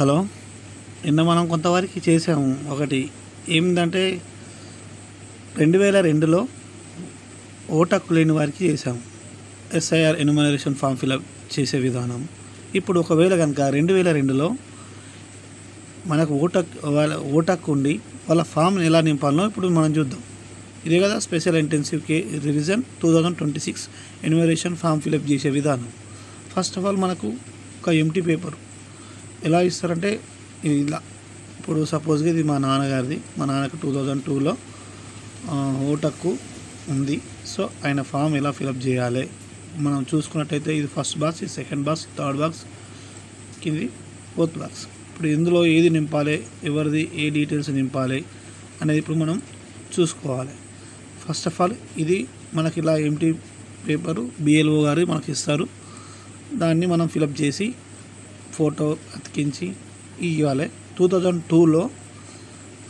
Hello. నిన్న మనం కొంతవరకు చేసాము. ఒకటి ఏమిటంటే 2002లో ఓటు హక్కు లేని వారికి చేసాము ఎస్ఐఆర్ ఎన్యుమరేషన్ ఫామ్ ఫిలప్ చేసే విధానం. ఇప్పుడు ఒకవేళ కనుక 2002లో మనకు ఓటు హక్కు ఉండి వాళ్ళ ఫామ్ని ఎలా నింపాలో ఇప్పుడు మనం చూద్దాం. ఇదే కదా special intensive revision 2026 enumeration form fill up చేసే విధానం. ఫస్ట్ ఆఫ్ ఆల్ మనకు ఒక ఎంటీ పేపర్ ఎలా ఇస్తారంటే ఇలా. ఇప్పుడు సపోజ్గా ఇది మా నాన్నగారిది. మా నాన్నకు 2002లో ఓటు హక్కు ఉంది. సో ఆయన ఫామ్ ఎలా ఫిలప్ చేయాలి మనం చూసుకున్నట్టయితే ఇది ఫస్ట్ బాక్స్, ఇది సెకండ్ బాక్స్, థర్డ్ బాక్స్, కింది ఫోర్త్ బాక్స్. ఇప్పుడు ఇందులో ఏది నింపాలి, ఎవరిది ఏ డీటెయిల్స్ నింపాలి అనేది ఇప్పుడు మనం చూసుకోవాలి. ఫస్ట్ ఆఫ్ ఆల్ ఇది మనకి ఇలా ఎంటీ పేపరు బిఎల్ఓ గారు మనకి ఇస్తారు. దాన్ని మనం ఫిలప్ చేసి ఫోటో అతికించి ఇవ్వాలి. 2002లో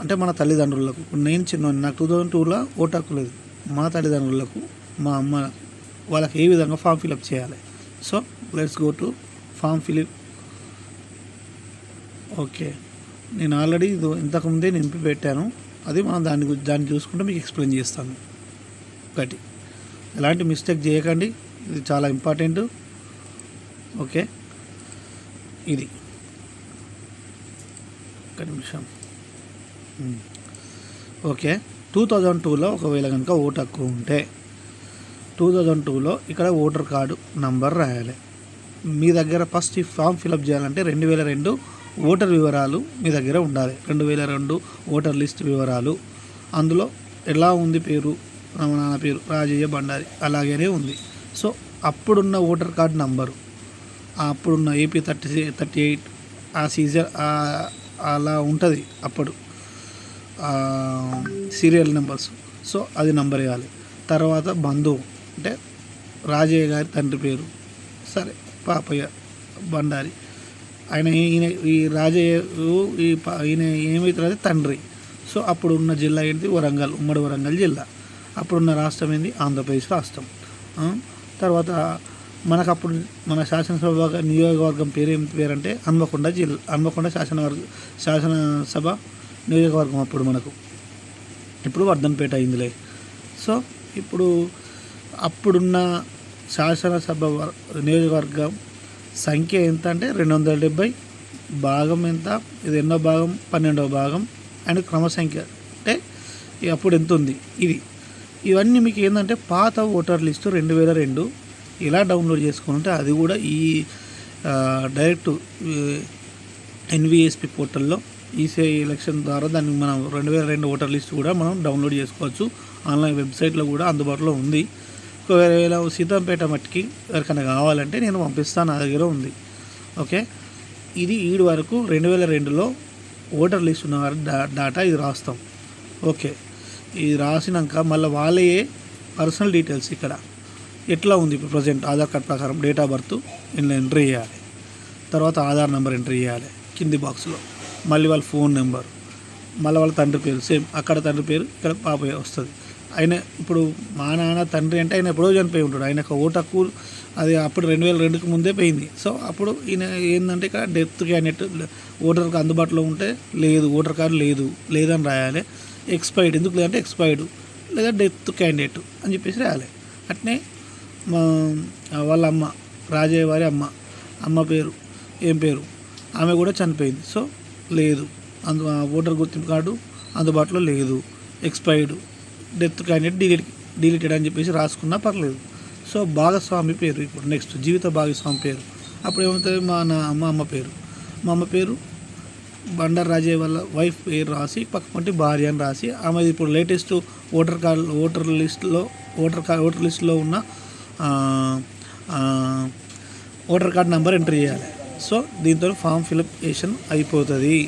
అంటే మన తల్లిదండ్రులకు, నేను నాకు 2002లో ఓటు హక్కు లేదు. మా తల్లిదండ్రులకు, మా అమ్మ వాళ్ళకి ఏ విధంగా ఫామ్ ఫిలప్ చేయాలి. So let's go to form fill up. Okay, నేను ఆల్రెడీ ఇంతకుముందే నింపి పెట్టాను. అది మనం దాన్ని చూసుకుంటే మీకు ఎక్స్ప్లెయిన్ చేస్తాను. ఒకటి, ఎలాంటి మిస్టేక్ చేయకండి, ఇది చాలా ఇంపార్టెంట్. ఓకే, ఇది ఒక నిమిషం. ఓకే, 2002లో ఒకవేళ కనుక ఓటు హక్కు ఉంటే 2002లో ఇక్కడ ఓటర్ కార్డు నంబర్ రాయాలి. మీ దగ్గర ఫస్ట్ ఈ ఫామ్ ఫిలప్ చేయాలంటే 2002 ఓటర్ వివరాలు మీ దగ్గర ఉండాలి. 2002 ఓటర్ లిస్ట్ వివరాలు. అందులో ఎలా ఉంది పేరు, మా నాన్న పేరు రాజయ్య బండారి అలాగనే ఉంది. సో అప్పుడున్న ఓటర్ కార్డు నంబరు, అప్పుడున్న ఏపీ 38 ఆ సీజర్ అలా ఉంటుంది అప్పుడు సీరియల్ నెంబర్స్. సో అది నంబర్ ఇవ్వాలి. తర్వాత బంధువు అంటే రాజయ్య గారి తండ్రి పేరు, సరే పాపయ్య బండారి, ఈయన ఈ రాజయ్య ఈయన ఏమవుతుంది తండ్రి. సో అప్పుడున్న జిల్లా ఏంటి వరంగల్, ఉమ్మడి వరంగల్ జిల్లా. అప్పుడున్న రాష్ట్రం ఏంటి ఆంధ్రప్రదేశ్ రాష్ట్రం. తర్వాత మనకు అప్పుడు మన శాసనసభ నియోజకవర్గం పేరు ఏం పేరు అంటే హన్మకొండ జిల్లా, హన్మకొండ శాసనసభ నియోజకవర్గం అప్పుడు మనకు. ఇప్పుడు వర్ధన్పేట అయిందిలే. సో ఇప్పుడు అప్పుడున్న శాసనసభ నియోజకవర్గం సంఖ్య ఎంత అంటే 270, భాగం ఎంత, ఇది ఎన్నో భాగం 12వ భాగం అండ్ క్రమ సంఖ్య అంటే అప్పుడు ఎంత ఉంది ఇది. ఇవన్నీ మీకు ఏంటంటే పాత ఓటర్ లిస్టు 2002 ఎలా డౌన్లోడ్ చేసుకుంటే అది కూడా ఈ డైరెక్ట్ ఎన్విఎస్పి పోర్టల్లో ఈసీఐ ఎలక్షన్ ద్వారా దాన్ని మనం 2002 ఓటర్ లిస్ట్ కూడా మనం డౌన్లోడ్ చేసుకోవచ్చు. ఆన్లైన్ వెబ్సైట్లో కూడా అందుబాటులో ఉంది. ఒకవేళ సీతంపేట మట్టికి ఎవరికైనా కావాలంటే నేను పంపిస్తాను, నా దగ్గర ఉంది. ఓకే, ఇది ఈడు వరకు 2002లో ఓటర్ లిస్ట్ ఉన్న వారి డాటా ఇది రాస్తాం. ఓకే, ఇది రాసినాక మళ్ళీ వాళ్ళే పర్సనల్ డీటెయిల్స్ ఇక్కడ ఎట్లా ఉంది ఇప్పుడు ప్రజెంట్ ఆధార్ కార్డ్ ప్రకారం డేట్ ఆఫ్ బర్త్ ఇందులో ఎంట్రీ చేయాలి. తర్వాత ఆధార్ నెంబర్ ఎంట్రీ చేయాలి కింది బాక్స్లో. మళ్ళీ వాళ్ళ ఫోన్ నెంబర్, మళ్ళీ వాళ్ళ తండ్రి పేరు సేమ్, అక్కడ తండ్రి పేరు ఇక్కడ పాపయ్య వస్తుంది. ఆయన ఇప్పుడు మా నాన్న తండ్రి అంటే ఆయన ఎప్పుడో చనిపోయి ఉంటాడు. ఆయనకు ఓటు హక్కు అది అప్పుడు 2002కి ముందే పోయింది. సో అప్పుడు ఈయన ఏంటంటే ఇక్కడ డెత్ క్యాండిడేట్ ఓటర్కి అందుబాటులో ఉంటే లేదు, ఓటర్ కార్డు లేదని రాయాలి. ఎక్స్పైర్డ్ ఎందుకు లేదంటే ఎక్స్పైర్డ్ లేదా డెత్ క్యాండిడేట్ అని చెప్పేసి రాయాలి. అట్నే వాళ్ళ అమ్మ రాజయ్య వారి అమ్మ పేరు ఏం పేరు, ఆమె కూడా చనిపోయింది. సో లేదు, ఓటర్ గుర్తింపు కార్డు అందుబాటులో లేదు, ఎక్స్పైర్డ్, డెత్ క్యాండిడేట్ డిలీటెడ్ అని చెప్పేసి రాసుకున్నా పర్లేదు. సో భాగస్వామి పేరు ఇప్పుడు నెక్స్ట్ జీవిత భాగస్వామి పేరు. అప్పుడు ఏమవుతుంది మా అమ్మ పేరు బండారు రాజయ్య వాళ్ళ వైఫ్ పేరు రాసి పక్కపంటి భార్య అని రాసి ఆమె ఇప్పుడు లేటెస్ట్ ఓటర్ లిస్ట్లో ఉన్న ఓటర్ కార్డ్ నెంబర్ ఎంటర్ చేయాలి. సో దీంతో ఫామ్ ఫిలప్ అయిపోతుంది.